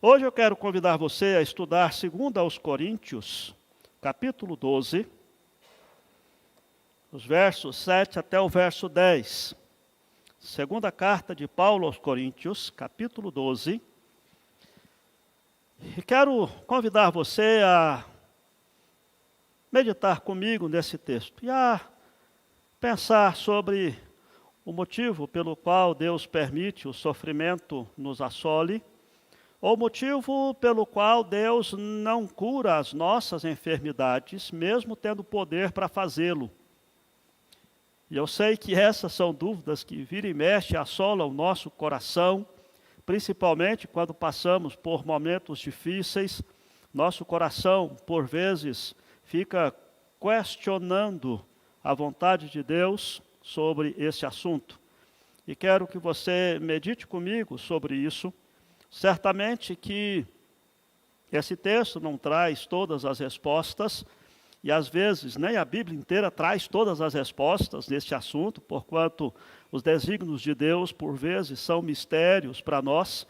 Hoje eu quero convidar você a estudar 2 aos Coríntios, capítulo 12, os versos 7 até o verso 10. Segunda carta de Paulo aos Coríntios, capítulo 12. E quero convidar você a meditar comigo nesse texto e a pensar sobre o motivo pelo qual Deus permite o sofrimento nos assole, ou motivo pelo qual Deus não cura as nossas enfermidades, mesmo tendo poder para fazê-lo. E eu sei que essas são dúvidas que vira e mexe assolam o nosso coração, principalmente quando passamos por momentos difíceis. Nosso coração, por vezes, fica questionando a vontade de Deus sobre esse assunto. E quero que você medite comigo sobre isso. Certamente que esse texto não traz todas as respostas, e às vezes nem a Bíblia inteira traz todas as respostas nesse assunto, porquanto os desígnios de Deus, por vezes, são mistérios para nós,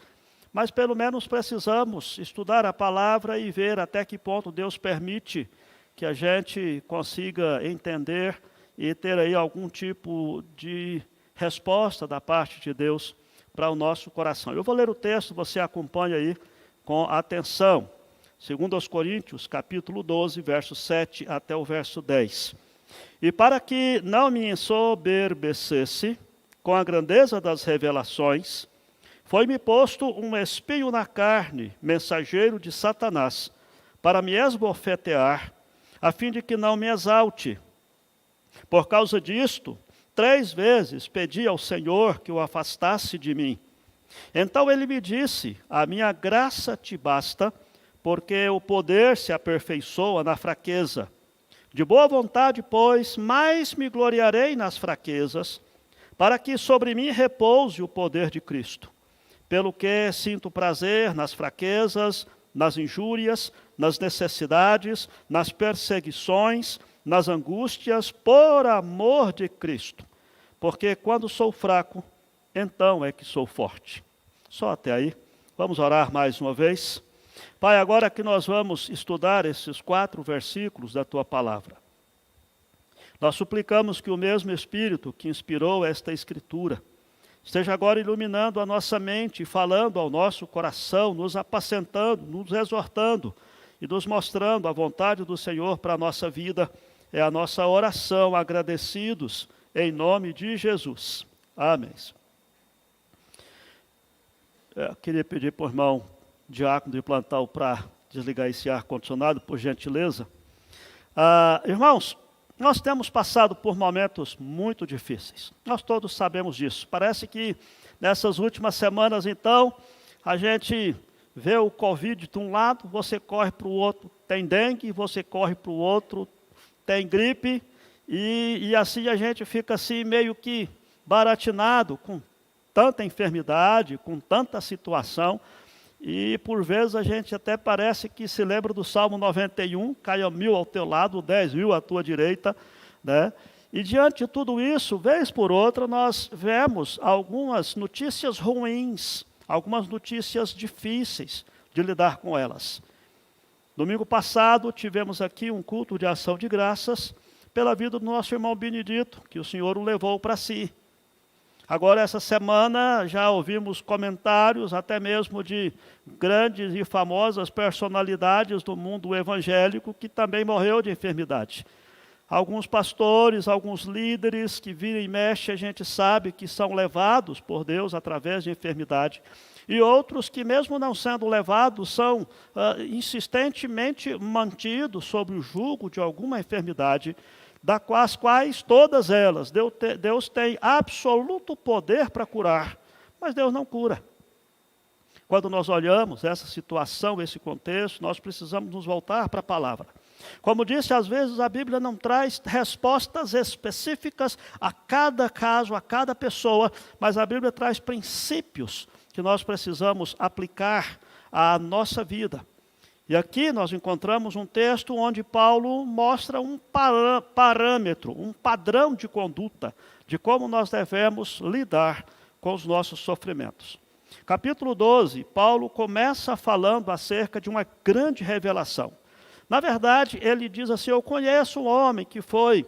mas pelo menos precisamos estudar a palavra e ver até que ponto Deus permite que a gente consiga entender e ter aí algum tipo de resposta da parte de Deus para o nosso coração. Eu vou ler o texto, você acompanha aí com atenção. 2 aos Coríntios, capítulo 12, verso 7 até o verso 10. E para que não me ensoberbecesse com a grandeza das revelações, foi-me posto um espinho na carne, mensageiro de Satanás, para me esbofetear, a fim de que não me exalte. Por causa disto, 3 vezes pedi ao Senhor que o afastasse de mim. Então ele me disse: a minha graça te basta, porque o poder se aperfeiçoa na fraqueza. De boa vontade, pois, mais me gloriarei nas fraquezas, para que sobre mim repouse o poder de Cristo. Pelo que sinto prazer nas fraquezas, nas injúrias, nas necessidades, nas perseguições, nas angústias, por amor de Cristo. Porque quando sou fraco, então é que sou forte. Só até aí. Vamos orar mais uma vez. Pai, agora que nós vamos estudar esses 4 versículos da Tua palavra, nós suplicamos que o mesmo Espírito que inspirou esta Escritura esteja agora iluminando a nossa mente, falando ao nosso coração, nos apacentando, nos exortando e nos mostrando a vontade do Senhor para a nossa vida. É a nossa oração, agradecidos, em nome de Jesus. Amém. Eu queria pedir para o irmão diácono de plantal para desligar esse ar-condicionado, por gentileza. Irmãos, nós temos passado por momentos muito difíceis. Nós todos sabemos disso. Parece que nessas últimas semanas, então, a gente vê o Covid de um lado, você corre para o outro, tem dengue, você corre para o outro, tem gripe, e assim a gente fica assim meio que baratinado com tanta enfermidade, com tanta situação, e por vezes a gente até parece que se lembra do Salmo 91, caia 1000 ao teu lado, 10.000 à tua direita, né? E diante de tudo isso, vez por outra, nós vemos algumas notícias ruins, algumas notícias difíceis de lidar com elas. Domingo passado tivemos aqui um culto de ação de graças pela vida do nosso irmão Benedito, que o Senhor o levou para si. Agora, essa semana, já ouvimos comentários, até mesmo de grandes e famosas personalidades do mundo evangélico, que também morreu de enfermidade. Alguns pastores, alguns líderes que vira e mexe, a gente sabe que são levados por Deus através de enfermidade. E outros que, mesmo não sendo levados, são insistentemente mantidos sob o jugo de alguma enfermidade, das quais todas elas, Deus tem absoluto poder para curar, mas Deus não cura. Quando nós olhamos essa situação, esse contexto, nós precisamos nos voltar para a palavra. Como disse, às vezes a Bíblia não traz respostas específicas a cada caso, a cada pessoa, mas a Bíblia traz princípios que nós precisamos aplicar à nossa vida. E aqui nós encontramos um texto onde Paulo mostra um parâmetro, um padrão de conduta, de como nós devemos lidar com os nossos sofrimentos. Capítulo 12, Paulo começa falando acerca de uma grande revelação. Na verdade, ele diz assim: eu conheço um homem que foi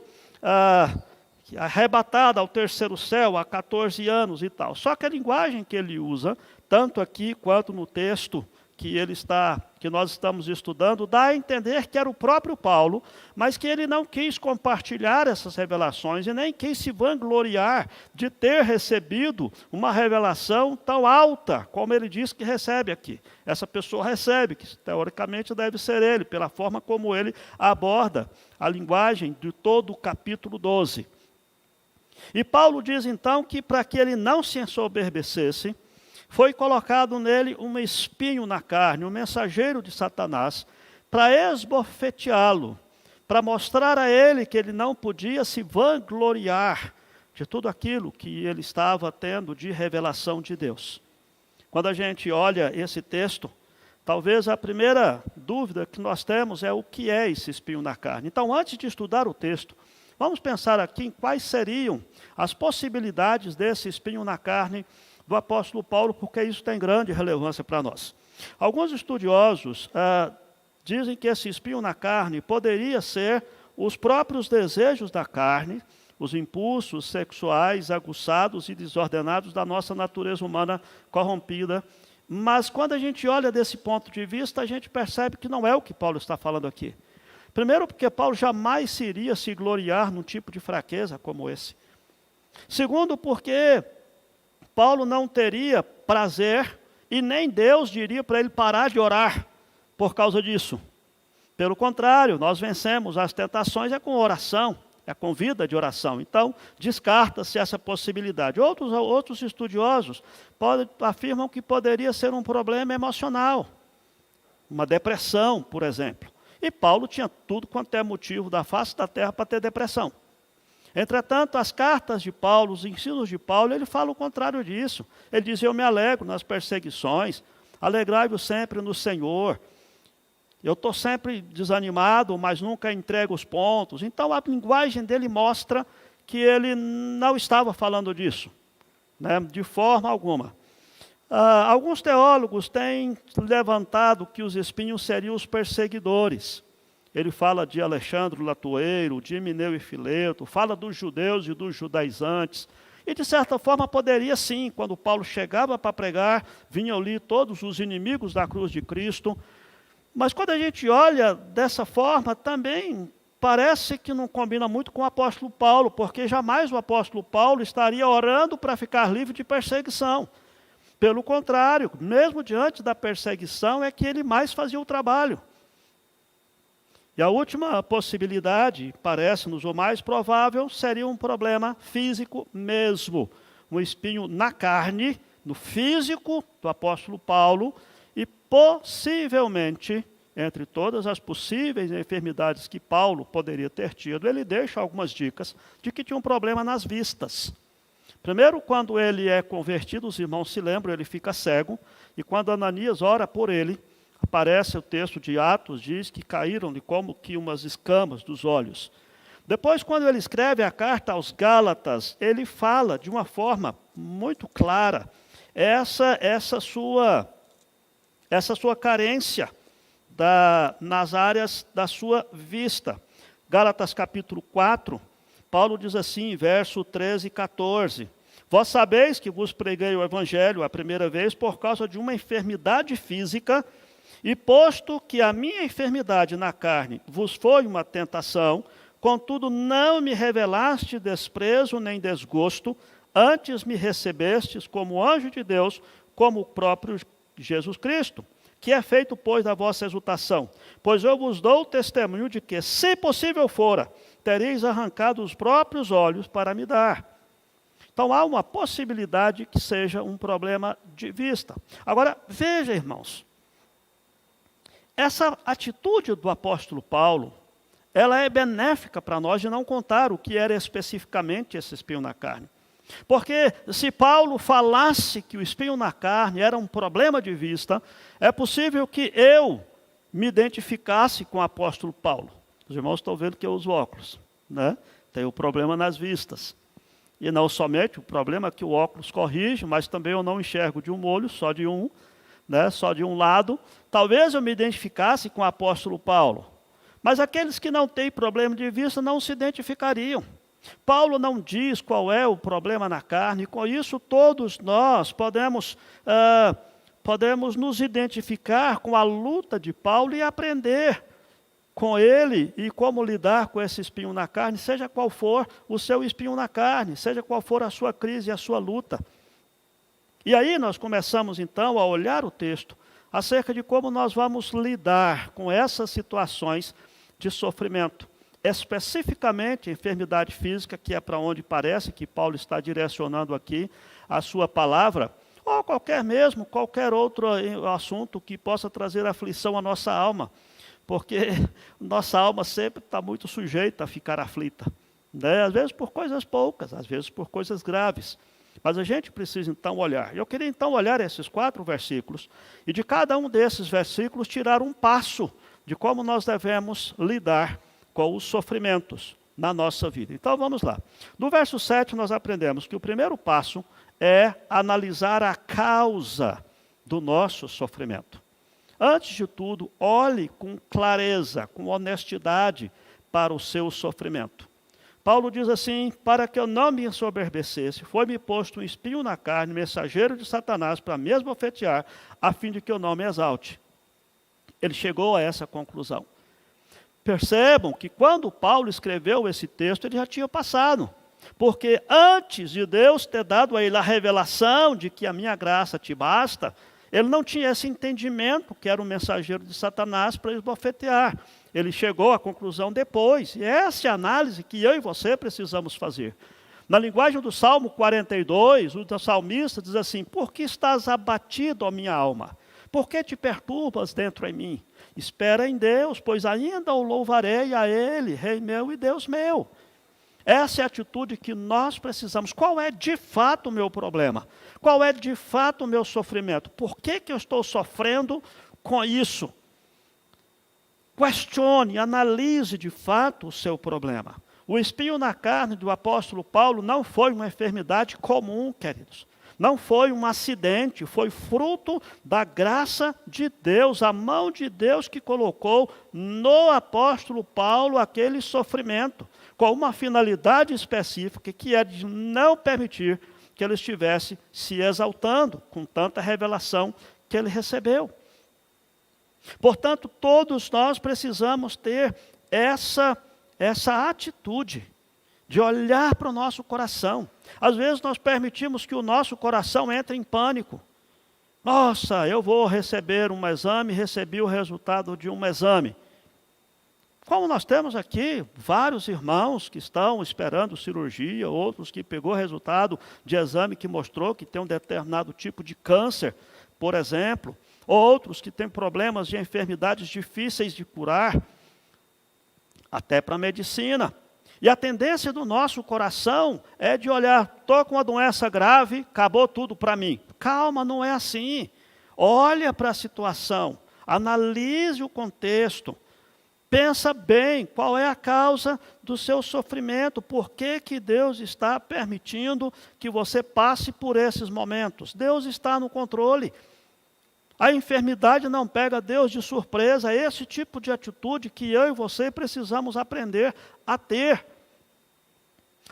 arrebatado ao terceiro céu há 14 anos e tal. Só que a linguagem que ele usa, tanto aqui quanto no texto que nós estamos estudando, dá a entender que era o próprio Paulo, mas que ele não quis compartilhar essas revelações e nem quis se vangloriar de ter recebido uma revelação tão alta como ele diz que recebe aqui. Essa pessoa recebe, que teoricamente deve ser ele, pela forma como ele aborda a linguagem de todo o capítulo 12. E Paulo diz então que para que ele não se ensoberbecesse, foi colocado nele um espinho na carne, um mensageiro de Satanás, para esbofeteá-lo, para mostrar a ele que ele não podia se vangloriar de tudo aquilo que ele estava tendo de revelação de Deus. Quando a gente olha esse texto, talvez a primeira dúvida que nós temos é o que é esse espinho na carne. Então, antes de estudar o texto, vamos pensar aqui em quais seriam as possibilidades desse espinho na carne do apóstolo Paulo, porque isso tem grande relevância para nós. Alguns estudiosos dizem que esse espinho na carne poderia ser os próprios desejos da carne, os impulsos sexuais aguçados e desordenados da nossa natureza humana corrompida. Mas quando a gente olha desse ponto de vista, a gente percebe que não é o que Paulo está falando aqui. Primeiro, porque Paulo jamais iria se gloriar num tipo de fraqueza como esse. Segundo, porque Paulo não teria prazer e nem Deus diria para ele parar de orar por causa disso. Pelo contrário, nós vencemos as tentações com oração, com vida de oração. Então, descarta-se essa possibilidade. Outros estudiosos afirmam que poderia ser um problema emocional, uma depressão, por exemplo. E Paulo tinha tudo quanto é motivo da face da terra para ter depressão. Entretanto, as cartas de Paulo, os ensinos de Paulo, ele fala o contrário disso. Ele diz: eu me alegro nas perseguições, alegrai-vos sempre no Senhor. Eu estou sempre desanimado, mas nunca entrego os pontos. Então, a linguagem dele mostra que ele não estava falando disso, né, de forma alguma. Alguns teólogos têm levantado que os espinhos seriam os perseguidores. Ele fala de Alexandre o Latueiro, de Himeneu e Fileto, fala dos judeus e dos judaizantes. E, de certa forma, poderia sim, quando Paulo chegava para pregar, vinham ali todos os inimigos da cruz de Cristo. Mas quando a gente olha dessa forma, também parece que não combina muito com o apóstolo Paulo, porque jamais o apóstolo Paulo estaria orando para ficar livre de perseguição. Pelo contrário, mesmo diante da perseguição, é que ele mais fazia o trabalho. E a última possibilidade, parece-nos o mais provável, seria um problema físico mesmo. Um espinho na carne, no físico do apóstolo Paulo, e possivelmente, entre todas as possíveis enfermidades que Paulo poderia ter tido, ele deixa algumas dicas de que tinha um problema nas vistas. Primeiro, quando ele é convertido, os irmãos se lembram, ele fica cego, e quando Ananias ora por ele, aparece o texto de Atos, diz que caíram-lhe como que umas escamas dos olhos. Depois, quando ele escreve a carta aos Gálatas, ele fala de uma forma muito clara essa sua carência nas áreas da sua vista. Gálatas capítulo 4, Paulo diz assim, verso 13 e 14. Vós sabeis que vos preguei o evangelho a primeira vez por causa de uma enfermidade física, e posto que a minha enfermidade na carne vos foi uma tentação, contudo não me revelaste desprezo nem desgosto, antes me recebestes como anjo de Deus, como o próprio Jesus Cristo, que é feito, pois, da vossa exultação. Pois eu vos dou testemunho de que, se possível fora, tereis arrancado os próprios olhos para me dar. Então há uma possibilidade que seja um problema de vista. Agora, veja, irmãos, essa atitude do apóstolo Paulo, ela é benéfica para nós de não contar o que era especificamente esse espinho na carne. Porque se Paulo falasse que o espinho na carne era um problema de vista, é possível que eu me identificasse com o apóstolo Paulo. Os irmãos estão vendo que eu uso óculos, né? Tem o problema nas vistas. E não somente o problema que o óculos corrige, mas também eu não enxergo de um olho, só de um, né? Só de um lado. Talvez eu me identificasse com o apóstolo Paulo. Mas aqueles que não têm problema de vista não se identificariam. Paulo não diz qual é o problema na carne, com isso todos nós podemos nos identificar com a luta de Paulo e aprender com ele e como lidar com esse espinho na carne, seja qual for o seu espinho na carne, seja qual for a sua crise e a sua luta. E aí nós começamos então a olhar o texto acerca de como nós vamos lidar com essas situações de sofrimento, especificamente enfermidade física, que é para onde parece que Paulo está direcionando aqui a sua palavra, ou qualquer outro assunto que possa trazer aflição à nossa alma, porque nossa alma sempre está muito sujeita a ficar aflita, né? Às vezes por coisas poucas, às vezes por coisas graves. Mas a gente precisa então olhar. Eu queria então olhar esses 4 versículos e de cada um desses versículos tirar um passo de como nós devemos lidar com os sofrimentos na nossa vida. Então vamos lá. No verso 7 nós aprendemos que o primeiro passo é analisar a causa do nosso sofrimento. Antes de tudo, olhe com clareza, com honestidade para o seu sofrimento. Paulo diz assim: para que eu não me ensoberbecesse, foi-me posto um espinho na carne, mensageiro de Satanás, para me esbofetear, a fim de que eu não me exalte. Ele chegou a essa conclusão. Percebam que quando Paulo escreveu esse texto, ele já tinha passado. Porque antes de Deus ter dado a ele a revelação de que a minha graça te basta, ele não tinha esse entendimento que era um mensageiro de Satanás para esbofetear. Ele chegou à conclusão depois. E essa é a análise que eu e você precisamos fazer. Na linguagem do Salmo 42, o salmista diz assim: por que estás abatido, ó minha alma? Por que te perturbas dentro em mim? Espera em Deus, pois ainda o louvarei a Ele, Rei meu e Deus meu. Essa é a atitude que nós precisamos. Qual é de fato o meu problema? Qual é de fato o meu sofrimento? Por que eu estou sofrendo com isso? Questione, analise de fato o seu problema. O espinho na carne do apóstolo Paulo não foi uma enfermidade comum, queridos. Não foi um acidente, foi fruto da graça de Deus, a mão de Deus que colocou no apóstolo Paulo aquele sofrimento, com uma finalidade específica, que é de não permitir que ele estivesse se exaltando com tanta revelação que ele recebeu. Portanto, todos nós precisamos ter essa atitude de olhar para o nosso coração. Às vezes nós permitimos que o nosso coração entre em pânico. Nossa, eu vou receber um exame, recebi o resultado de um exame. Como nós temos aqui vários irmãos que estão esperando cirurgia, outros que pegou resultado de exame que mostrou que tem um determinado tipo de câncer, por exemplo, outros que têm problemas de enfermidades difíceis de curar, até para a medicina. E a tendência do nosso coração é de olhar, estou com uma doença grave, acabou tudo para mim. Calma, não é assim. Olha para a situação, analise o contexto, pensa bem qual é a causa do seu sofrimento, por que Deus está permitindo que você passe por esses momentos. Deus está no controle. A enfermidade não pega Deus de surpresa. É esse tipo de atitude que eu e você precisamos aprender a ter.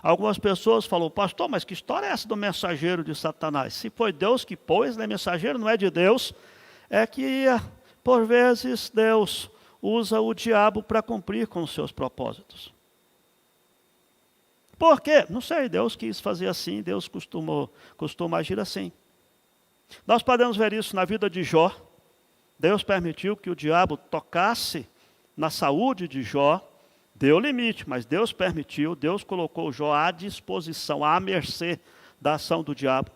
Algumas pessoas falam: pastor, mas que história é essa do mensageiro de Satanás? Se foi Deus que pôs, né? Mensageiro não é de Deus. É que, por vezes, Deus usa o diabo para cumprir com os seus propósitos. Por quê? Não sei, Deus quis fazer assim, Deus costuma agir assim. Nós podemos ver isso na vida de Jó. Deus permitiu que o diabo tocasse na saúde de Jó, deu limite, mas Deus permitiu, Deus colocou Jó à disposição, à mercê da ação do diabo.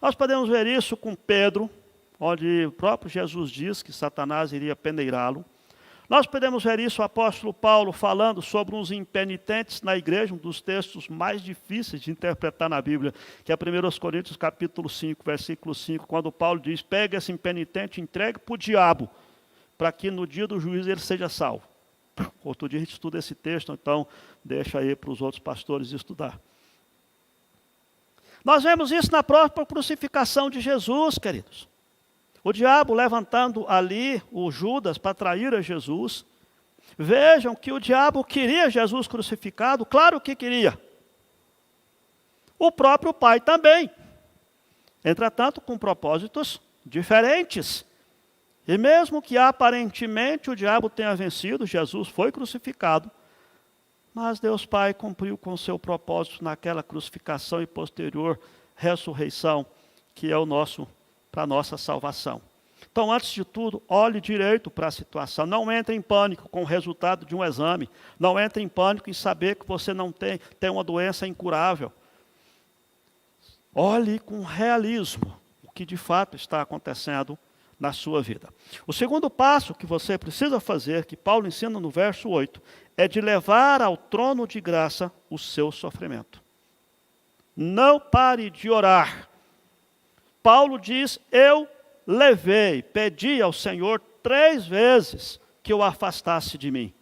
Nós podemos ver isso com Pedro, onde o próprio Jesus diz que Satanás iria peneirá-lo. Nós podemos ver isso o apóstolo Paulo falando sobre uns impenitentes na igreja, um dos textos mais difíceis de interpretar na Bíblia, que é 1 Coríntios capítulo 5, versículo 5, quando Paulo diz: pega esse impenitente e entregue para o diabo, para que no dia do juízo ele seja salvo. Outro dia a gente estuda esse texto, então deixa aí para os outros pastores estudar. Nós vemos isso na própria crucificação de Jesus, queridos. O diabo levantando ali o Judas para trair a Jesus. Vejam que o diabo queria Jesus crucificado, claro que queria. O próprio Pai também. Entretanto, com propósitos diferentes. E mesmo que aparentemente o diabo tenha vencido, Jesus foi crucificado, mas Deus Pai cumpriu com o seu propósito naquela crucificação e posterior ressurreição, que é para a nossa salvação. Então, antes de tudo, olhe direito para a situação. Não entre em pânico com o resultado de um exame. Não entre em pânico em saber que você não tem uma doença incurável. Olhe com realismo o que de fato está acontecendo na sua vida. O segundo passo que você precisa fazer, que Paulo ensina no verso 8, é de levar ao trono de graça o seu sofrimento. Não pare de orar. Paulo diz, eu pedi ao Senhor 3 vezes que o afastasse de mim.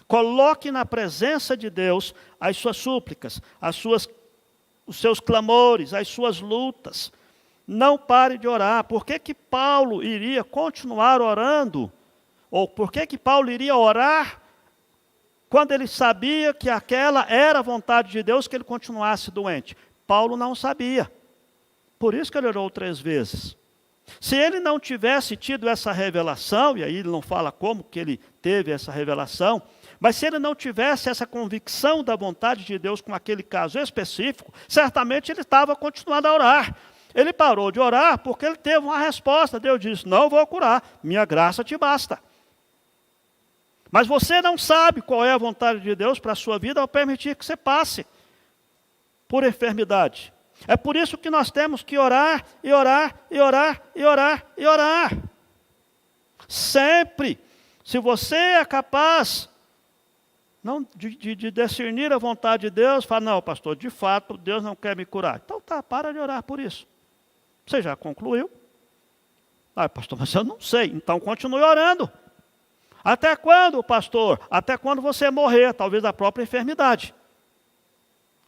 Coloque na presença de Deus as suas súplicas, os seus clamores, as suas lutas. Não pare de orar. Por que Paulo iria continuar orando? Ou por que Paulo iria orar quando ele sabia que aquela era a vontade de Deus, que ele continuasse doente? Paulo não sabia. Por isso que ele orou 3 vezes. Se ele não tivesse tido essa revelação, e aí ele não fala como que ele teve essa revelação, mas se ele não tivesse essa convicção da vontade de Deus com aquele caso específico, certamente ele estava continuando a orar. Ele parou de orar porque ele teve uma resposta. Deus disse, não vou curar, minha graça te basta. Mas você não sabe qual é a vontade de Deus para a sua vida ao permitir que você passe por enfermidade. É por isso que nós temos que orar, e orar, e orar, e orar, e orar. Sempre, se você é capaz de discernir a vontade de Deus, fala, não, pastor, de fato, Deus não quer me curar. Então tá, para de orar por isso. Você já concluiu? Ah, pastor, mas eu não sei. Então continue orando. Até quando, pastor? Até quando você morrer, talvez da própria enfermidade.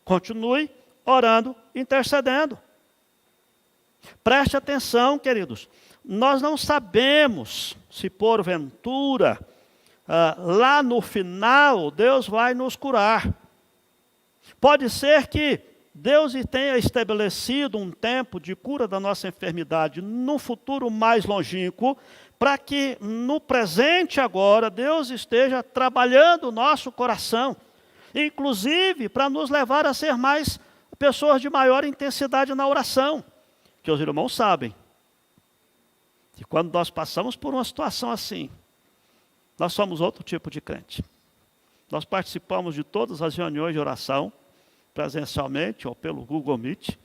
Continue orando, intercedendo. Preste atenção, queridos. Nós não sabemos se porventura, lá no final, Deus vai nos curar. Pode ser que Deus tenha estabelecido um tempo de cura da nossa enfermidade no futuro mais longínquo, para que no presente agora Deus esteja trabalhando o nosso coração, inclusive para nos levar a ser mais pessoas de maior intensidade na oração, que os irmãos sabem que quando nós passamos por uma situação assim, nós somos outro tipo de crente. Nós participamos de todas as reuniões de oração, presencialmente ou pelo Google Meet.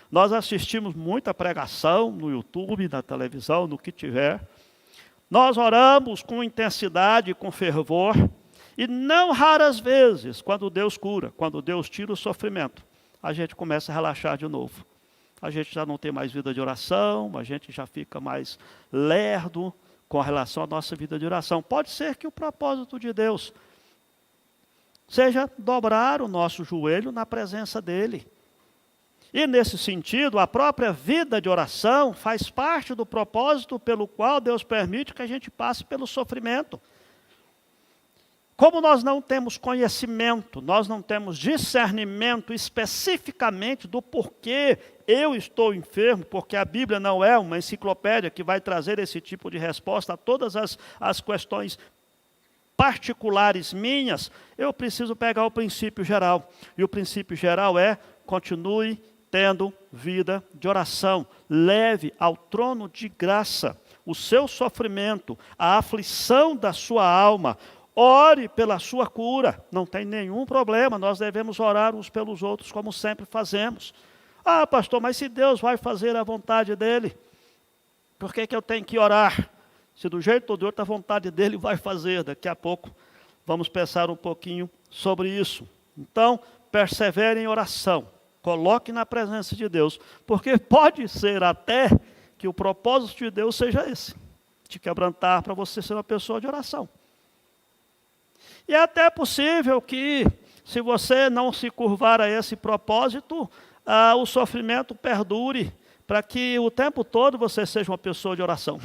Nós assistimos muita pregação no YouTube, na televisão, no que tiver. Nós oramos com intensidade, com fervor. E não raras vezes, quando Deus cura, quando Deus tira o sofrimento, a gente começa a relaxar de novo. A gente já não tem mais vida de oração, a gente já fica mais lerdo com relação à nossa vida de oração. Pode ser que o propósito de Deus seja dobrar o nosso joelho na presença dEle. E nesse sentido, a própria vida de oração faz parte do propósito pelo qual Deus permite que a gente passe pelo sofrimento. Como nós não temos conhecimento, nós não temos discernimento especificamente do porquê eu estou enfermo, porque a Bíblia não é uma enciclopédia que vai trazer esse tipo de resposta a todas as questões particulares minhas, eu preciso pegar o princípio geral. E o princípio geral é, continue tendo vida de oração. Leve ao trono de graça o seu sofrimento, a aflição da sua alma. Ore pela sua cura, não tem nenhum problema, nós devemos orar uns pelos outros, como sempre fazemos. Ah, pastor, mas se Deus vai fazer a vontade dEle, por que eu tenho que orar? Se do jeito ou do outro a vontade dEle vai fazer, daqui a pouco vamos pensar um pouquinho sobre isso. Então, persevere em oração, coloque na presença de Deus, porque pode ser até que o propósito de Deus seja esse. te quebrantar para você ser uma pessoa de oração. E é até possível que, se você não se curvar a esse propósito, o sofrimento perdure, para que o tempo todo você seja uma pessoa de oração.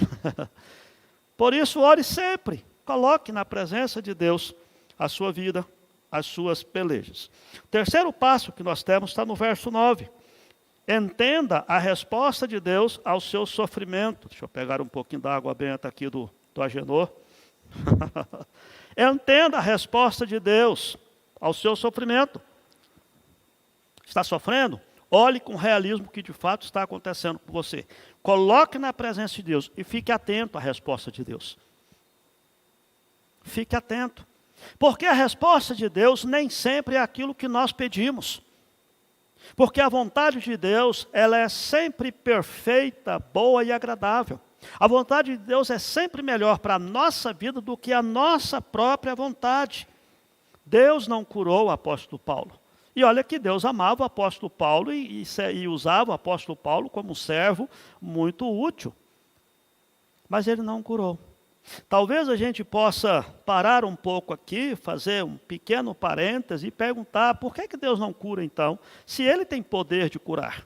Por isso, ore sempre. Coloque na presença de Deus a sua vida, as suas pelejas. O terceiro passo que nós temos está no verso 9. Entenda a resposta de Deus ao seu sofrimento. Deixa eu pegar um pouquinho da água benta aqui do Agenor. Entenda a resposta de Deus ao seu sofrimento. Está sofrendo? Olhe com realismo o que de fato está acontecendo com você. Coloque na presença de Deus e fique atento à resposta de Deus. Fique atento. Porque a resposta de Deus nem sempre é aquilo que nós pedimos. Porque a vontade de Deus, ela é sempre perfeita, boa e agradável. A vontade de Deus é sempre melhor para a nossa vida do que a nossa própria vontade. Deus não curou o apóstolo Paulo. E olha que Deus amava o apóstolo Paulo e usava o apóstolo Paulo como um servo muito útil. Mas ele não curou. Talvez a gente possa parar um pouco aqui, fazer um pequeno parêntese e perguntar por que Deus não cura então, se Ele tem poder de curar?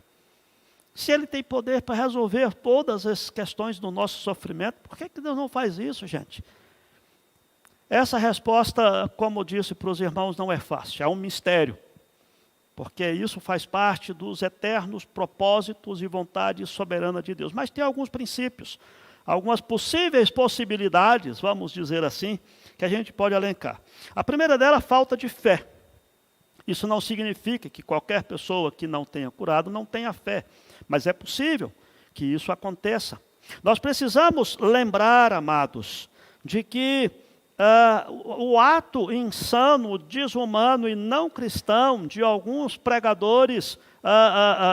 Se Ele tem poder para resolver todas as questões do nosso sofrimento, por que Deus não faz isso, gente? Essa resposta, como eu disse para os irmãos, não é fácil, é um mistério. Porque isso faz parte dos eternos propósitos e vontade soberana de Deus. Mas tem alguns princípios, algumas possíveis possibilidades, vamos dizer assim, que a gente pode elencar. A primeira dela, a falta de fé. Isso não significa que qualquer pessoa que não tenha curado não tenha fé, mas é possível que isso aconteça. Nós precisamos lembrar, amados, de que o ato insano, desumano e não cristão de alguns pregadores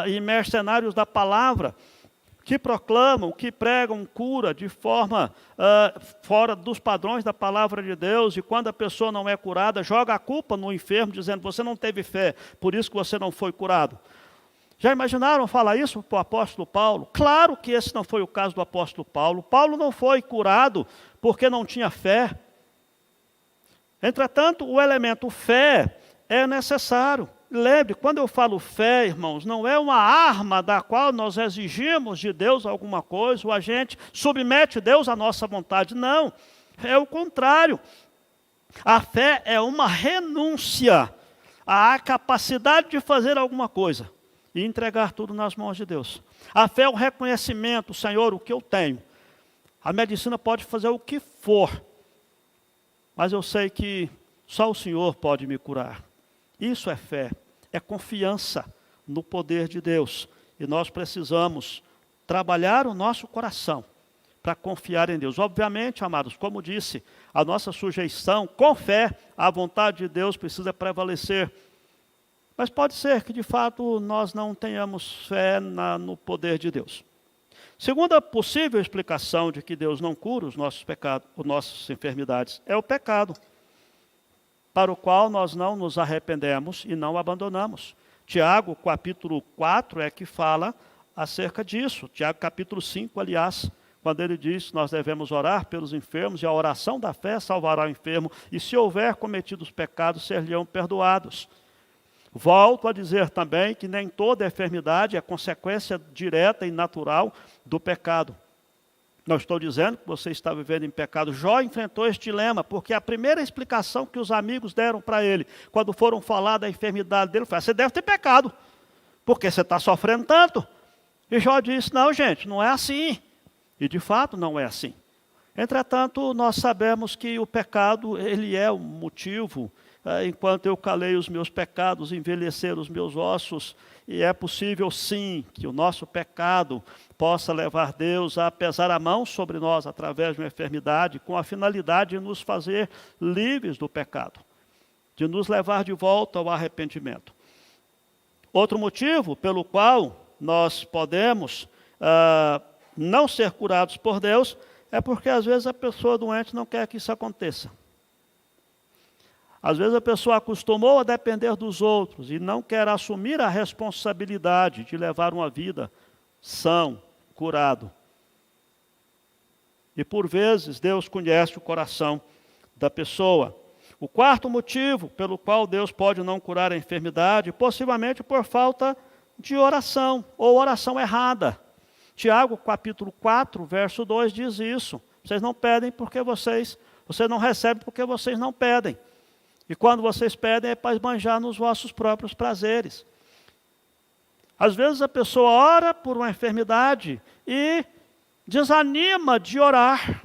e mercenários da palavra, que proclamam, que pregam cura de forma fora dos padrões da palavra de Deus, e quando a pessoa não é curada, joga a culpa no enfermo, dizendo, você não teve fé, por isso que você não foi curado. Já imaginaram falar isso para o apóstolo Paulo? Claro que esse não foi o caso do apóstolo Paulo. Paulo não foi curado porque não tinha fé. Entretanto, o elemento fé é necessário. Lembre, quando eu falo fé, irmãos, não é uma arma da qual nós exigimos de Deus alguma coisa, ou a gente submete Deus à nossa vontade. Não, é o contrário. A fé é uma renúncia à capacidade de fazer alguma coisa e entregar tudo nas mãos de Deus. A fé é um reconhecimento, Senhor, o que eu tenho. A medicina pode fazer o que for, mas eu sei que só o Senhor pode me curar. Isso é fé, é confiança no poder de Deus. E nós precisamos trabalhar o nosso coração para confiar em Deus. Obviamente, amados, como disse, a nossa sujeição com fé à vontade de Deus precisa prevalecer. Mas pode ser que, de fato, nós não tenhamos fé no poder de Deus. Segunda possível explicação de que Deus não cura os nossos pecados, as nossas enfermidades, é o pecado, para o qual nós não nos arrependemos e não abandonamos. Tiago, capítulo 4, é que fala acerca disso. Tiago, capítulo 5, aliás, quando ele diz, nós devemos orar pelos enfermos, e a oração da fé salvará o enfermo, e se houver cometido os pecados, ser-lhe-ão perdoados. Volto a dizer também que nem toda enfermidade é consequência direta e natural do pecado. Não estou dizendo que você está vivendo em pecado. Jó enfrentou este dilema, porque a primeira explicação que os amigos deram para ele, quando foram falar da enfermidade dele, foi, você deve ter pecado, porque você está sofrendo tanto. E Jó disse, não gente, não é assim. E de fato não é assim. Entretanto, nós sabemos que o pecado, ele é o motivo, enquanto eu calei os meus pecados, envelhecer os meus ossos, e é possível sim que o nosso pecado possa levar Deus a pesar a mão sobre nós através de uma enfermidade, com a finalidade de nos fazer livres do pecado, de nos levar de volta ao arrependimento. Outro motivo pelo qual nós podemos não ser curados por Deus é porque às vezes a pessoa doente não quer que isso aconteça. Às vezes a pessoa acostumou a depender dos outros e não quer assumir a responsabilidade de levar uma vida são, curado. E por vezes Deus conhece o coração da pessoa. O quarto motivo pelo qual Deus pode não curar a enfermidade, possivelmente por falta de oração, ou oração errada. Tiago, capítulo 4, verso 2, diz isso. Vocês não pedem porque vocês não recebem porque vocês não pedem. E quando vocês pedem é para esbanjar nos vossos próprios prazeres. Às vezes a pessoa ora por uma enfermidade e desanima de orar,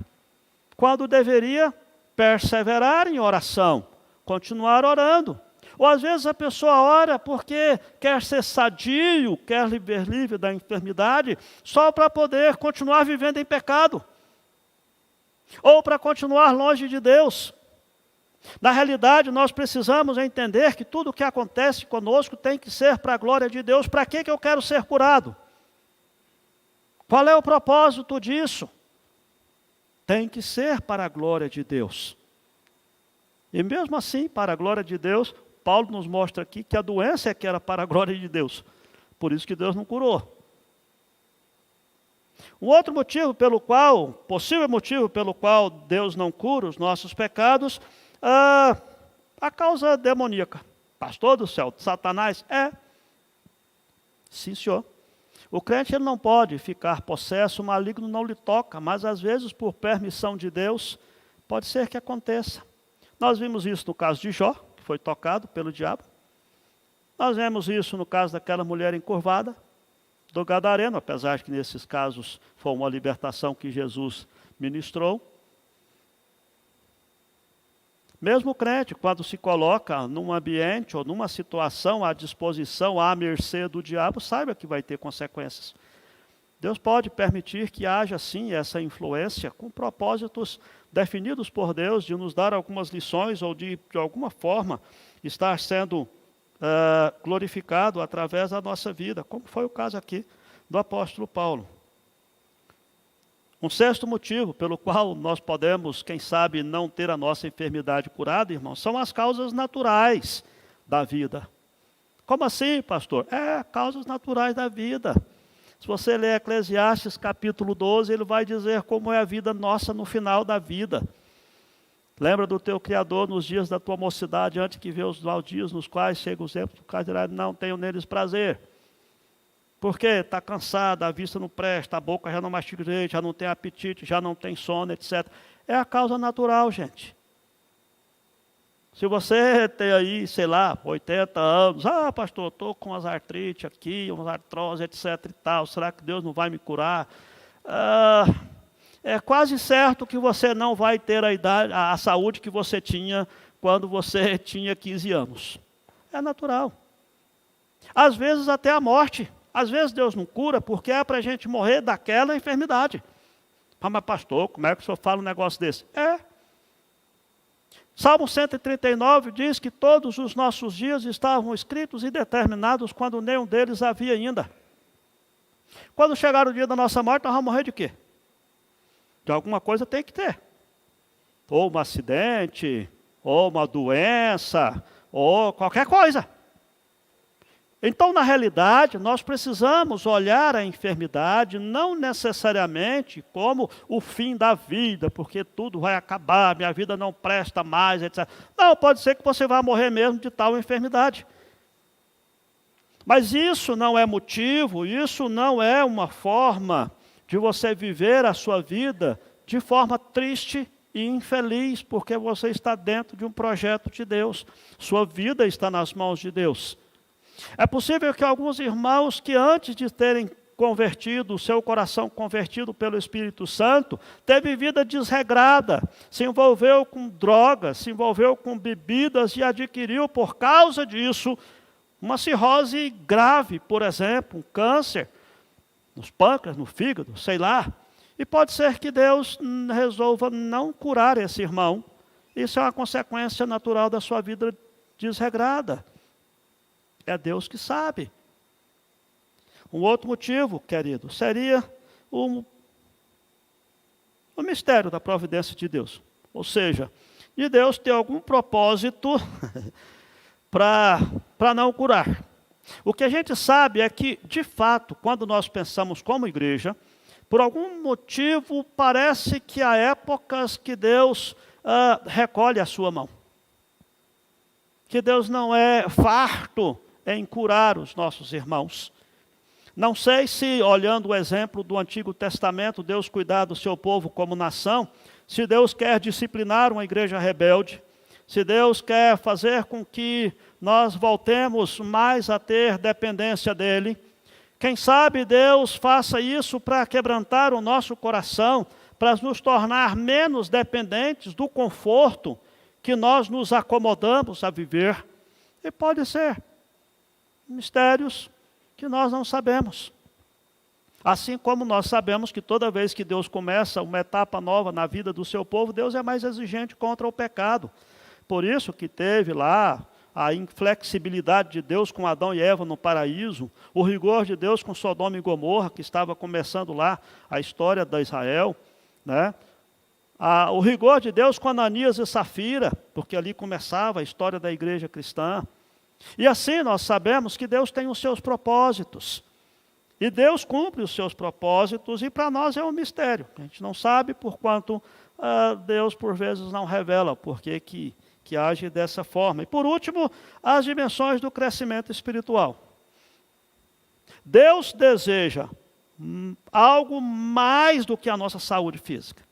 quando deveria perseverar em oração, continuar orando. Ou às vezes a pessoa ora porque quer ser sadio, quer viver livre da enfermidade, só para poder continuar vivendo em pecado. Ou para continuar longe de Deus. Na realidade, nós precisamos entender que tudo o que acontece conosco tem que ser para a glória de Deus. Para que eu quero ser curado? Qual é o propósito disso? Tem que ser para a glória de Deus. E mesmo assim, para a glória de Deus, Paulo nos mostra aqui que a doença é que era para a glória de Deus. Por isso que Deus não curou. Um outro motivo possível motivo pelo qual Deus não cura os nossos pecados, a causa demoníaca. Pastor do céu, Satanás? Sim, senhor. O crente ele não pode ficar possesso, o maligno não lhe toca, mas às vezes por permissão de Deus, pode ser que aconteça. Nós vimos isso no caso de Jó, que foi tocado pelo diabo. Nós vemos isso no caso daquela mulher encurvada, do Gadareno, apesar de que nesses casos foi uma libertação que Jesus ministrou. Mesmo o crente, quando se coloca num ambiente ou numa situação à disposição, à mercê do diabo, saiba que vai ter consequências. Deus pode permitir que haja sim essa influência com propósitos definidos por Deus de nos dar algumas lições ou de alguma forma estar sendo glorificado através da nossa vida, como foi o caso aqui do apóstolo Paulo. Um sexto motivo pelo qual nós podemos, quem sabe, não ter a nossa enfermidade curada, irmãos, são as causas naturais da vida. Como assim, pastor? Causas naturais da vida. Se você ler Eclesiastes capítulo 12, ele vai dizer como é a vida nossa no final da vida. Lembra do teu Criador nos dias da tua mocidade, antes que veja os maus dias nos quais chegam os tempos, do qual dirá, não tenho neles prazer. Porque está cansado, a vista não presta, a boca já não mastiga direito, já não tem apetite, já não tem sono, etc. É a causa natural, gente. Se você tem aí, 80 anos, pastor, estou com umas artrite aqui, umas artrose, etc. e tal, será que Deus não vai me curar? É quase certo que você não vai ter a saúde que você tinha quando você tinha 15 anos. É natural. Às vezes até a morte. Às vezes Deus não cura porque é para a gente morrer daquela enfermidade. Mas pastor, como é que o senhor fala um negócio desse? Salmo 139 diz que todos os nossos dias estavam escritos e determinados quando nenhum deles havia ainda. Quando chegar o dia da nossa morte, nós vamos morrer de quê? De alguma coisa tem que ter. Ou um acidente, ou uma doença, ou qualquer coisa. Então, na realidade, nós precisamos olhar a enfermidade não necessariamente como o fim da vida, porque tudo vai acabar, minha vida não presta mais, etc. Não, pode ser que você vá morrer mesmo de tal enfermidade. Mas isso não é motivo, isso não é uma forma de você viver a sua vida de forma triste e infeliz, porque você está dentro de um projeto de Deus. Sua vida está nas mãos de Deus. É possível que alguns irmãos que antes de terem convertido, o seu coração convertido pelo Espírito Santo, teve vida desregrada, se envolveu com drogas, se envolveu com bebidas e adquiriu por causa disso uma cirrose grave, por exemplo, um câncer nos pâncreas, no fígado, sei lá. E pode ser que Deus resolva não curar esse irmão. Isso é uma consequência natural da sua vida desregrada. É Deus que sabe. Um outro motivo, querido, seria o mistério da providência de Deus. Ou seja, de Deus ter algum propósito para não curar. O que a gente sabe é que, de fato, quando nós pensamos como igreja, Por algum motivo, parece que há épocas que Deus recolhe a sua mão. Que Deus não é farto em curar os nossos irmãos. Não sei se, olhando o exemplo do Antigo Testamento, Deus cuidar do seu povo como nação, se Deus quer disciplinar uma igreja rebelde, se Deus quer fazer com que nós voltemos mais a ter dependência dEle. Quem sabe Deus faça isso para quebrantar o nosso coração, para nos tornar menos dependentes do conforto que nós nos acomodamos a viver. E pode ser mistérios que nós não sabemos. Assim como nós sabemos que toda vez que Deus começa uma etapa nova na vida do seu povo, Deus é mais exigente contra o pecado. Por isso que teve lá a inflexibilidade de Deus com Adão e Eva no paraíso, o rigor de Deus com Sodoma e Gomorra, que estava começando lá a história de Israel, né? O rigor de Deus com Ananias e Safira, porque ali começava a história da igreja cristã. E assim nós sabemos que Deus tem os seus propósitos. E Deus cumpre os seus propósitos, e para nós é um mistério. A gente não sabe porquanto Deus por vezes não revela porque que age dessa forma. E por último, as dimensões do crescimento espiritual. Deus deseja algo mais do que a nossa saúde física.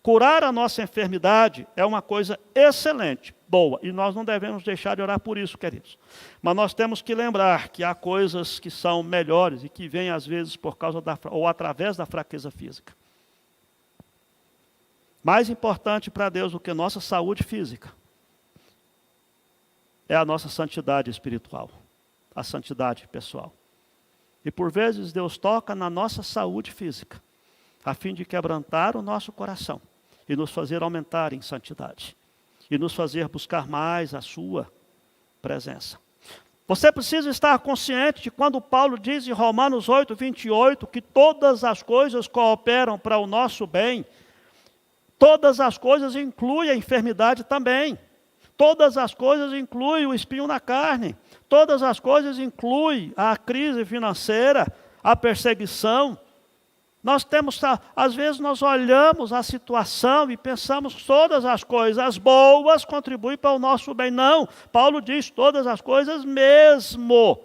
Curar a nossa enfermidade é uma coisa excelente, boa, e nós não devemos deixar de orar por isso, queridos. Mas nós temos que lembrar que há coisas que são melhores e que vêm às vezes por causa ou através da fraqueza física. Mais importante para Deus do que nossa saúde física é a nossa santidade espiritual, a santidade pessoal. E por vezes Deus toca na nossa saúde física, a fim de quebrantar o nosso coração e nos fazer aumentar em santidade, e nos fazer buscar mais a sua presença. Você precisa estar consciente de quando Paulo diz em Romanos 8, 28, que todas as coisas cooperam para o nosso bem, todas as coisas incluem a enfermidade também. Todas as coisas incluem o espinho na carne. Todas as coisas incluem a crise financeira, a perseguição. Nós temos, às vezes nós olhamos a situação e pensamos que todas as coisas boas contribuem para o nosso bem. Não, Paulo diz todas as coisas mesmo.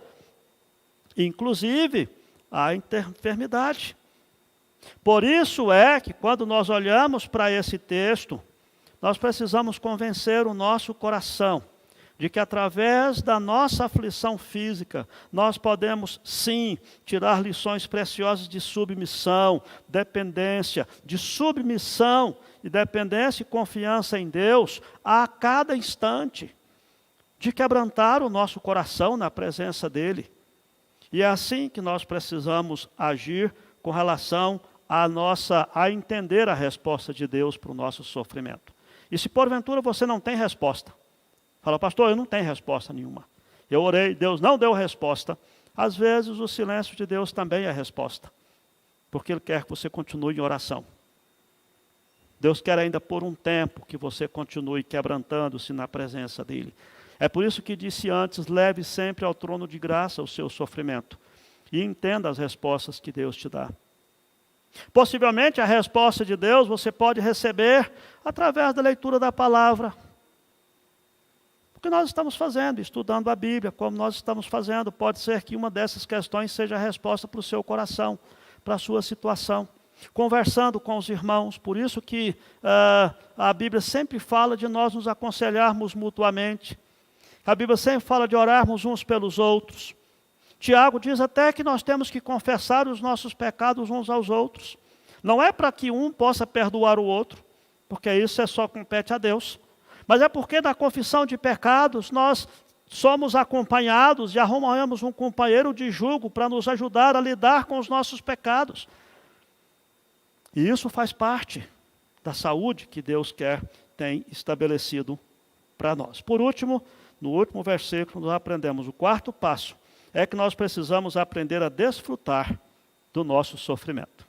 Inclusive a enfermidade. Por isso é que quando nós olhamos para esse texto, nós precisamos convencer o nosso coração de que através da nossa aflição física, nós podemos sim tirar lições preciosas de submissão, dependência, de submissão e dependência e confiança em Deus a cada instante, de quebrantar o nosso coração na presença dEle. E é assim que nós precisamos agir com relação a entender a resposta de Deus para o nosso sofrimento. E se porventura você não tem resposta, fala, pastor, eu não tenho resposta nenhuma. Eu orei, Deus não deu resposta. Às vezes o silêncio de Deus também é resposta, porque Ele quer que você continue em oração. Deus quer ainda por um tempo que você continue quebrantando-se na presença dEle. É por isso que disse antes, leve sempre ao trono de graça o seu sofrimento e entenda as respostas que Deus te dá. Possivelmente a resposta de Deus você pode receber através da leitura da palavra. O que nós estamos fazendo, estudando a Bíblia, como nós estamos fazendo, pode ser que uma dessas questões seja a resposta para o seu coração, para a sua situação. Conversando com os irmãos, por isso que a Bíblia sempre fala de nós nos aconselharmos mutuamente. A Bíblia sempre fala de orarmos uns pelos outros. Tiago diz até que nós temos que confessar os nossos pecados uns aos outros. Não é para que um possa perdoar o outro, porque isso só compete a Deus. Mas é porque na confissão de pecados nós somos acompanhados e arrumamos um companheiro de jugo para nos ajudar a lidar com os nossos pecados. E isso faz parte da saúde que Deus tem estabelecido para nós. Por último, no último versículo nós aprendemos o quarto passo, é que nós precisamos aprender a desfrutar do nosso sofrimento.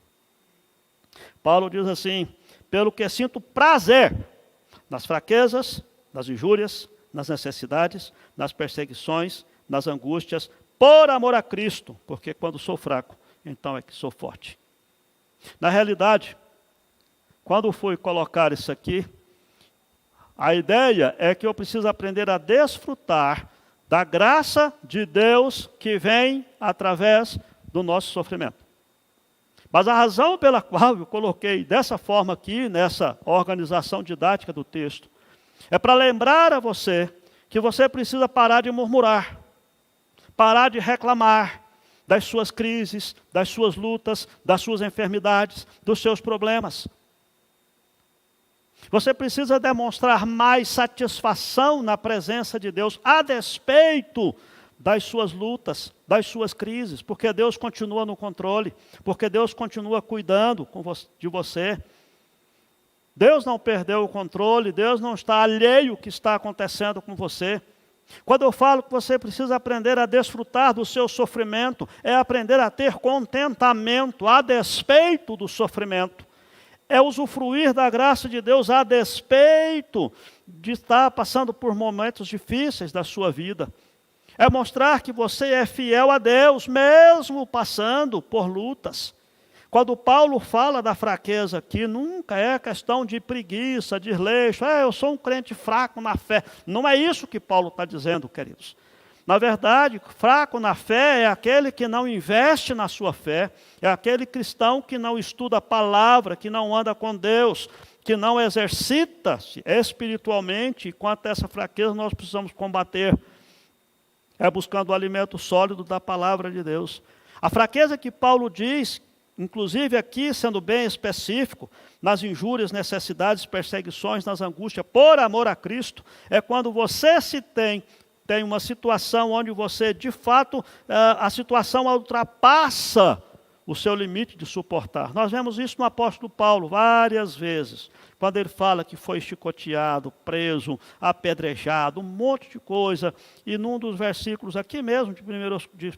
Paulo diz assim, pelo que sinto prazer nas fraquezas, nas injúrias, nas necessidades, nas perseguições, nas angústias, por amor a Cristo, porque quando sou fraco, então é que sou forte. Na realidade, quando fui colocar isso aqui, a ideia é que eu preciso aprender a desfrutar da graça de Deus que vem através do nosso sofrimento. Mas a razão pela qual eu coloquei dessa forma aqui, nessa organização didática do texto, é para lembrar a você que você precisa parar de murmurar, parar de reclamar das suas crises, das suas lutas, das suas enfermidades, dos seus problemas. Você precisa demonstrar mais satisfação na presença de Deus, a despeito das suas lutas, das suas crises, porque Deus continua no controle, porque Deus continua cuidando de você. Deus não perdeu o controle, Deus não está alheio ao que está acontecendo com você. Quando eu falo que você precisa aprender a desfrutar do seu sofrimento, é aprender a ter contentamento a despeito do sofrimento. É usufruir da graça de Deus a despeito de estar passando por momentos difíceis da sua vida. É mostrar que você é fiel a Deus, mesmo passando por lutas. Quando Paulo fala da fraqueza aqui, nunca é questão de preguiça, de desleixo. Eu sou um crente fraco na fé. Não é isso que Paulo está dizendo, queridos. Na verdade, fraco na fé é aquele que não investe na sua fé, é aquele cristão que não estuda a palavra, que não anda com Deus, que não exercita-se espiritualmente. E quanto a essa fraqueza, nós precisamos combater. É buscando o alimento sólido da palavra de Deus. A fraqueza que Paulo diz, inclusive aqui, sendo bem específico, nas injúrias, necessidades, perseguições, nas angústias, por amor a Cristo, é quando você tem uma situação onde você, de fato, a situação ultrapassa o seu limite de suportar. Nós vemos isso no apóstolo Paulo várias vezes, quando ele fala que foi chicoteado, preso, apedrejado, um monte de coisa. E num dos versículos aqui mesmo, de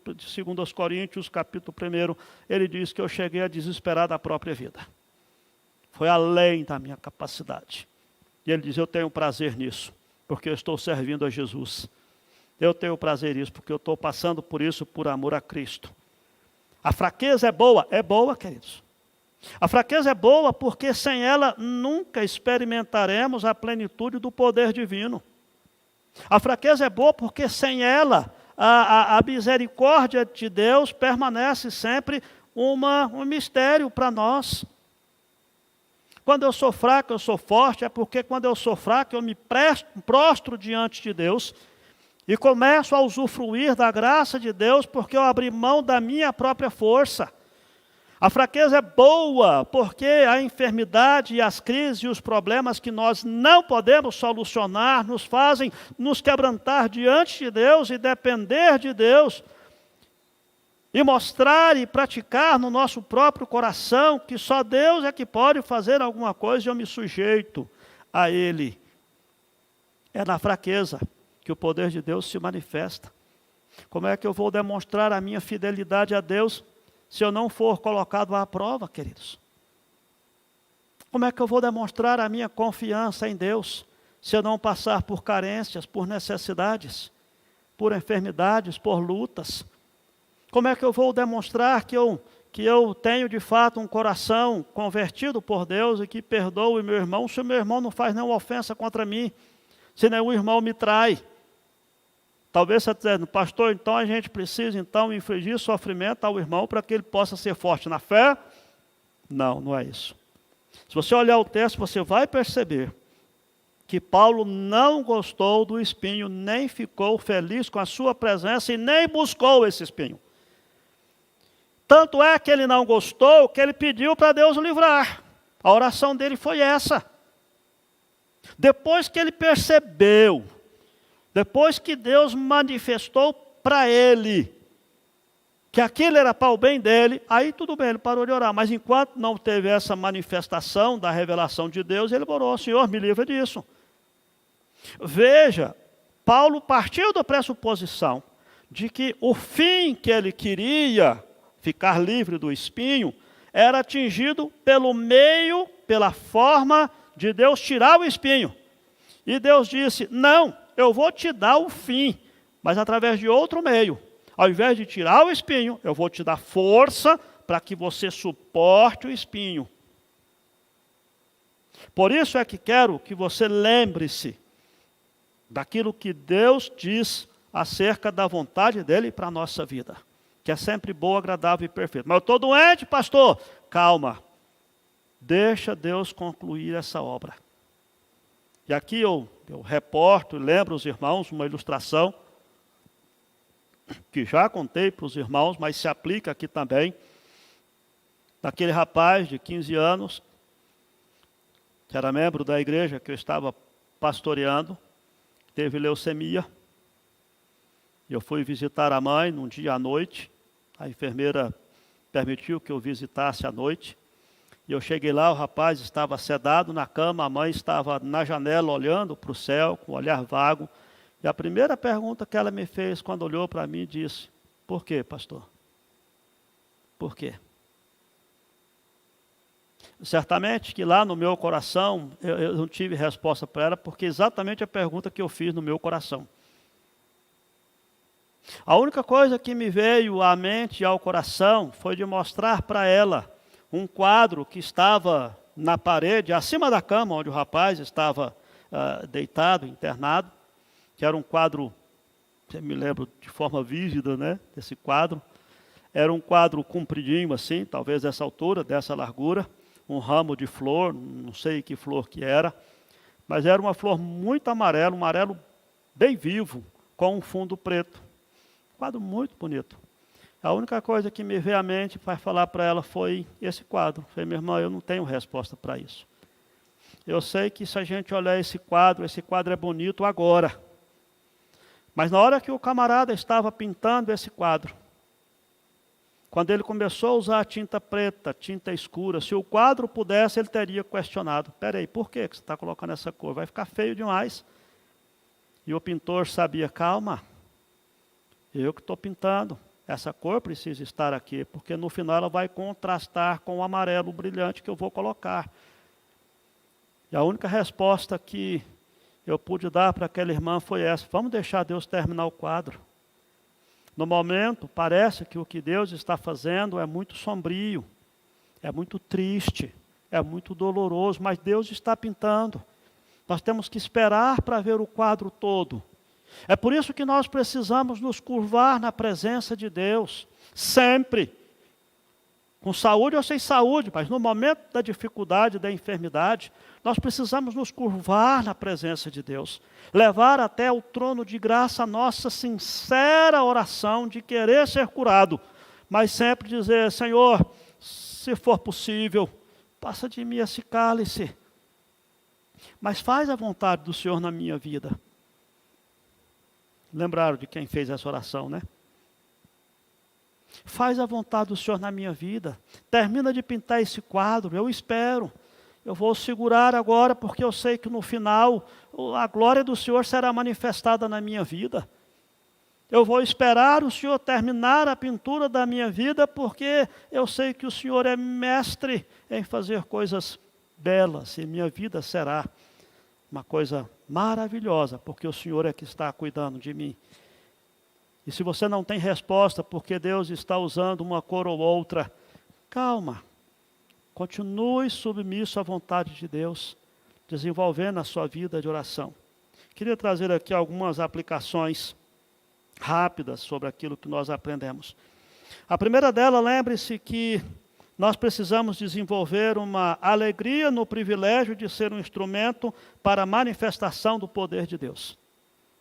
2 Coríntios, capítulo 1, ele diz que eu cheguei a desesperar da própria vida. Foi além da minha capacidade. E ele diz, eu tenho prazer nisso, porque eu estou servindo a Jesus. Eu tenho prazer nisso, porque eu estou passando por isso por amor a Cristo. A fraqueza é boa, queridos. A fraqueza é boa porque sem ela nunca experimentaremos a plenitude do poder divino. A fraqueza é boa porque sem ela a misericórdia de Deus permanece sempre um mistério para nós. Quando eu sou fraco, eu sou forte, é porque quando eu sou fraco, eu me prostro diante de Deus e começo a usufruir da graça de Deus porque eu abri mão da minha própria força. A fraqueza é boa porque a enfermidade e as crises e os problemas que nós não podemos solucionar nos fazem nos quebrantar diante de Deus e depender de Deus. E mostrar e praticar no nosso próprio coração que só Deus é que pode fazer alguma coisa e eu me sujeito a Ele. É na fraqueza que o poder de Deus se manifesta. Como é que eu vou demonstrar a minha fidelidade a Deus se eu não for colocado à prova, queridos? Como é que eu vou demonstrar a minha confiança em Deus se eu não passar por carências, por necessidades, por enfermidades, por lutas? Como é que eu vou demonstrar que eu tenho de fato um coração convertido por Deus e que perdoe meu irmão, se o meu irmão não faz nenhuma ofensa contra mim, se nenhum irmão me trai? Talvez você esteja dizendo, pastor, então a gente precisa então infligir sofrimento ao irmão para que ele possa ser forte na fé? Não, não é isso. Se você olhar o texto, você vai perceber que Paulo não gostou do espinho, nem ficou feliz com a sua presença e nem buscou esse espinho. Tanto é que ele não gostou, que ele pediu para Deus o livrar. A oração dele foi essa. Depois que ele percebeu, depois que Deus manifestou para ele que aquilo era para o bem dele, aí tudo bem, ele parou de orar. Mas enquanto não teve essa manifestação da revelação de Deus, ele orou, Senhor, me livra disso. Veja, Paulo partiu da pressuposição de que o fim que ele queria, ficar livre do espinho, era atingido pelo meio, pela forma de Deus tirar o espinho. E Deus disse, não, eu vou te dar o fim, mas através de outro meio. Ao invés de tirar o espinho, eu vou te dar força para que você suporte o espinho. Por isso é que quero que você lembre-se daquilo que Deus diz acerca da vontade dele para a nossa vida, que é sempre boa, agradável e perfeita. Mas eu estou doente, pastor. Calma. Deixa Deus concluir essa obra. E aqui eu reporto e lembro os irmãos uma ilustração que já contei para os irmãos, mas se aplica aqui também, daquele rapaz de 15 anos, que era membro da igreja que eu estava pastoreando, teve leucemia. Eu fui visitar a mãe num dia à noite, a enfermeira permitiu que eu visitasse à noite. E eu cheguei lá, o rapaz estava sedado na cama, a mãe estava na janela olhando para o céu, com o olhar vago. E a primeira pergunta que ela me fez quando olhou para mim, disse: por quê, pastor? Por quê? Certamente que lá no meu coração, eu não tive resposta para ela, porque exatamente a pergunta que eu fiz no meu coração. A única coisa que me veio à mente e ao coração foi de mostrar para ela um quadro que estava na parede, acima da cama, onde o rapaz estava deitado, internado, que era um quadro, eu me lembro de forma vívida, né, desse quadro. Era um quadro compridinho assim, talvez dessa altura, dessa largura, um ramo de flor, não sei que flor que era, mas era uma flor muito amarela, um amarelo bem vivo, com um fundo preto. Um quadro muito bonito. A única coisa que me veio à mente para falar para ela foi esse quadro. Falei: minha irmã, eu não tenho resposta para isso. Eu sei que se a gente olhar esse quadro é bonito agora. Mas na hora que o camarada estava pintando esse quadro, quando ele começou a usar tinta preta, tinta escura, se o quadro pudesse, ele teria questionado: espera aí, por que você está colocando essa cor? Vai ficar feio demais. E o pintor sabia: calma, eu que estou pintando. Essa cor precisa estar aqui, porque no final ela vai contrastar com o amarelo brilhante que eu vou colocar. E a única resposta que eu pude dar para aquela irmã foi essa: vamos deixar Deus terminar o quadro. No momento, parece que o que Deus está fazendo é muito sombrio, é muito triste, é muito doloroso, mas Deus está pintando. Nós temos que esperar para ver o quadro todo. É por isso que nós precisamos nos curvar na presença de Deus, sempre. Com saúde ou sem saúde, mas no momento da dificuldade, da enfermidade, nós precisamos nos curvar na presença de Deus. Levar até o trono de graça a nossa sincera oração de querer ser curado. Mas sempre dizer: Senhor, se for possível, passa de mim esse cálice. Mas faz a vontade do Senhor na minha vida. Lembraram de quem fez essa oração, né? Faz a vontade do Senhor na minha vida. Termina de pintar esse quadro, eu espero. Eu vou segurar agora, porque eu sei que no final a glória do Senhor será manifestada na minha vida. Eu vou esperar o Senhor terminar a pintura da minha vida, porque eu sei que o Senhor é mestre em fazer coisas belas, e minha vida será uma coisa maravilhosa, porque o Senhor é que está cuidando de mim. E se você não tem resposta, porque Deus está usando uma cor ou outra, calma. Continue submisso à vontade de Deus, desenvolvendo a sua vida de oração. Queria trazer aqui algumas aplicações rápidas sobre aquilo que nós aprendemos. A primeira dela, lembre-se que nós precisamos desenvolver uma alegria no privilégio de ser um instrumento para a manifestação do poder de Deus.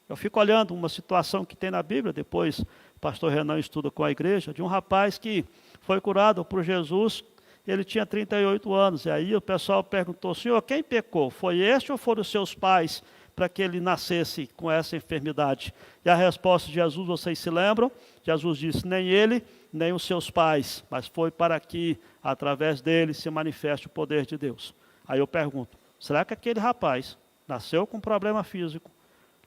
Eu fico olhando uma situação que tem na Bíblia, depois o pastor Renan estuda com a igreja, de um rapaz que foi curado por Jesus, ele tinha 38 anos, e aí o pessoal perguntou: Senhor, quem pecou? Foi este ou foram os seus pais para que ele nascesse com essa enfermidade? E a resposta de Jesus, vocês se lembram? Jesus disse: nem ele, nem os seus pais, mas foi para que, através dele, se manifeste o poder de Deus. Aí eu pergunto: será que aquele rapaz nasceu com problema físico,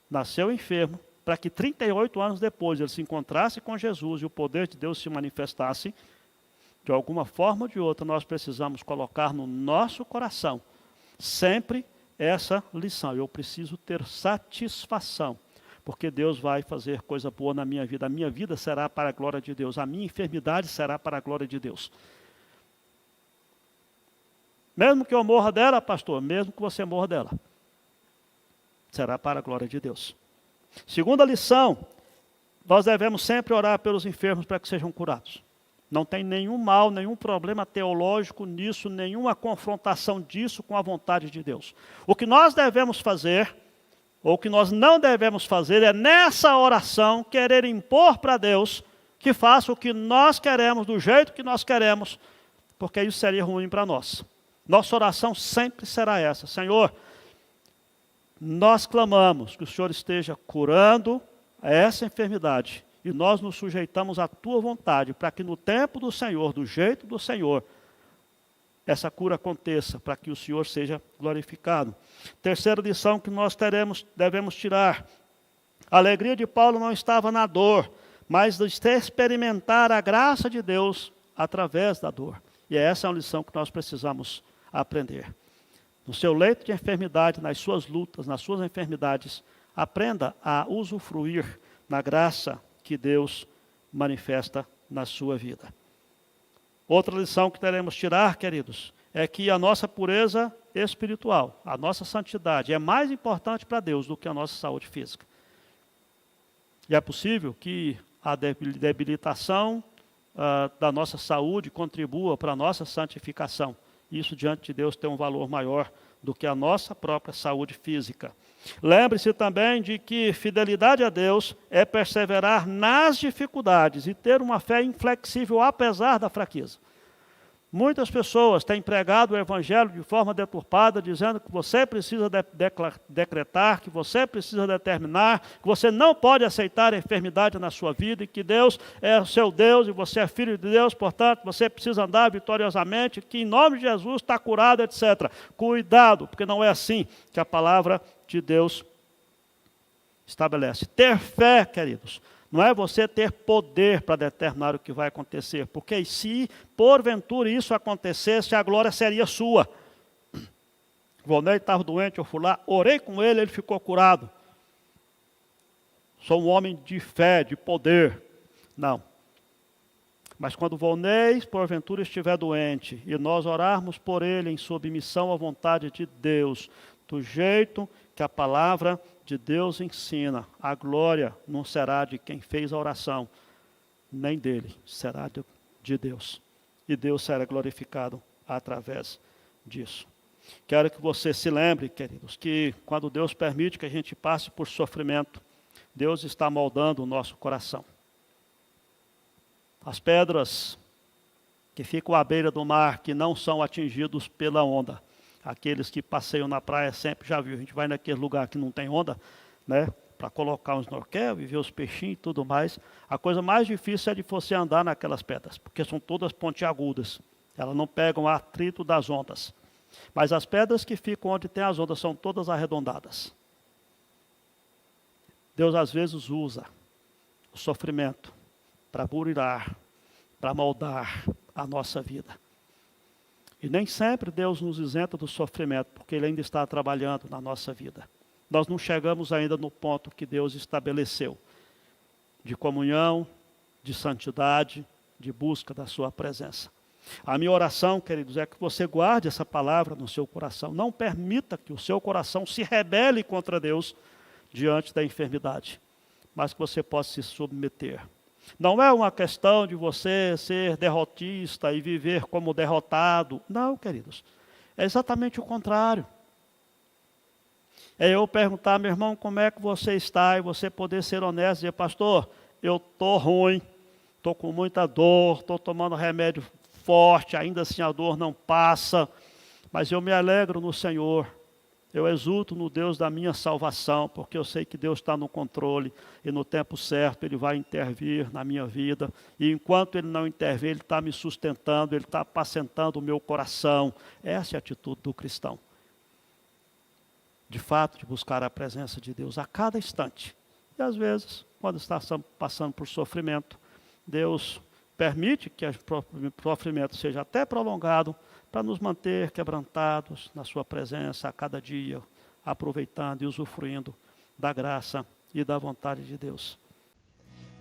nasceu enfermo, para que 38 anos depois ele se encontrasse com Jesus e o poder de Deus se manifestasse? De alguma forma ou de outra, nós precisamos colocar no nosso coração sempre essa lição: eu preciso ter satisfação, porque Deus vai fazer coisa boa na minha vida. A minha vida será para a glória de Deus. A minha enfermidade será para a glória de Deus. Mesmo que eu morra dela, pastor, mesmo que você morra dela, será para a glória de Deus. Segunda lição, nós devemos sempre orar pelos enfermos para que sejam curados. Não tem nenhum mal, nenhum problema teológico nisso, nenhuma confrontação disso com a vontade de Deus. O que nós devemos fazer, ou o que nós não devemos fazer, é nessa oração querer impor para Deus que faça o que nós queremos, do jeito que nós queremos, porque isso seria ruim para nós. Nossa oração sempre será essa: Senhor, nós clamamos que o Senhor esteja curando essa enfermidade, e nós nos sujeitamos à Tua vontade, para que no tempo do Senhor, do jeito do Senhor, essa cura aconteça, para que o Senhor seja glorificado. Terceira lição que nós devemos tirar: a alegria de Paulo não estava na dor, mas de experimentar a graça de Deus através da dor. E essa é uma lição que nós precisamos aprender. No seu leito de enfermidade, nas suas lutas, nas suas enfermidades, aprenda a usufruir na graça que Deus manifesta na sua vida. Outra lição que teremos que tirar, queridos, é que a nossa pureza espiritual, a nossa santidade é mais importante para Deus do que a nossa saúde física. E é possível que a debilitação da nossa saúde contribua para a nossa santificação. Isso diante de Deus tem um valor maior do que a nossa própria saúde física. Lembre-se também de que fidelidade a Deus é perseverar nas dificuldades e ter uma fé inflexível apesar da fraqueza. Muitas pessoas têm pregado o Evangelho de forma deturpada, dizendo que você precisa decretar, que você precisa determinar, que você não pode aceitar a enfermidade na sua vida e que Deus é o seu Deus e você é filho de Deus, portanto, você precisa andar vitoriosamente, que em nome de Jesus está curado, etc. Cuidado, porque não é assim que a palavra de Deus estabelece. Ter fé, queridos, não é você ter poder para determinar o que vai acontecer, porque se porventura isso acontecesse, a glória seria sua. O Volney estava doente, eu fui lá, orei com ele, ele ficou curado. Sou um homem de fé, de poder. Não. Mas quando o Volney, porventura, estiver doente, e nós orarmos por ele em submissão à vontade de Deus, do jeito que a palavra de Deus ensina, a glória não será de quem fez a oração, nem dele, será de Deus. E Deus será glorificado através disso. Quero que você se lembre, queridos, que quando Deus permite que a gente passe por sofrimento, Deus está moldando o nosso coração. As pedras que ficam à beira do mar, que não são atingidos pela onda, aqueles que passeiam na praia sempre já viu, a gente vai naquele lugar que não tem onda, né, para colocar um snorkel e ver os peixinhos e tudo mais. A coisa mais difícil é de você andar naquelas pedras, porque são todas pontiagudas, elas não pegam o atrito das ondas. Mas as pedras que ficam onde tem as ondas são todas arredondadas. Deus às vezes usa o sofrimento para burilar, para moldar a nossa vida. E nem sempre Deus nos isenta do sofrimento, porque Ele ainda está trabalhando na nossa vida. Nós não chegamos ainda no ponto que Deus estabeleceu, de comunhão, de santidade, de busca da sua presença. A minha oração, queridos, é que você guarde essa palavra no seu coração. Não permita que o seu coração se rebele contra Deus diante da enfermidade, mas que você possa se submeter. Não é uma questão de você ser derrotista e viver como derrotado. Não, queridos. É exatamente o contrário. É eu perguntar, meu irmão, como é que você está? E você poder ser honesto e dizer, pastor, eu estou ruim, estou com muita dor, estou tomando remédio forte, ainda assim a dor não passa, mas eu me alegro no Senhor. Eu exulto no Deus da minha salvação, porque eu sei que Deus está no controle e no tempo certo Ele vai intervir na minha vida. E enquanto Ele não intervir, Ele está me sustentando, Ele está apacentando o meu coração. Essa é a atitude do cristão. De fato, de buscar a presença de Deus a cada instante. E às vezes, quando está passando por sofrimento, Deus permite que o sofrimento seja até prolongado, para nos manter quebrantados na sua presença a cada dia, aproveitando e usufruindo da graça e da vontade de Deus.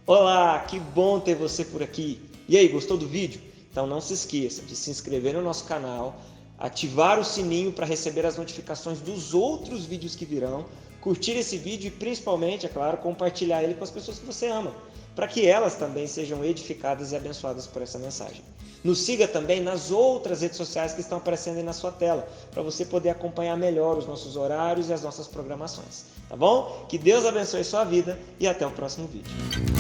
Olá, que bom ter você por aqui. E aí, gostou do vídeo? Então não se esqueça de se inscrever no nosso canal, ativar o sininho para receber as notificações dos outros vídeos que virão, curtir esse vídeo e principalmente, é claro, compartilhar ele com as pessoas que você ama, para que elas também sejam edificadas e abençoadas por essa mensagem. Nos siga também nas outras redes sociais que estão aparecendo aí na sua tela, para você poder acompanhar melhor os nossos horários e as nossas programações. Tá bom? Que Deus abençoe sua vida e até o próximo vídeo.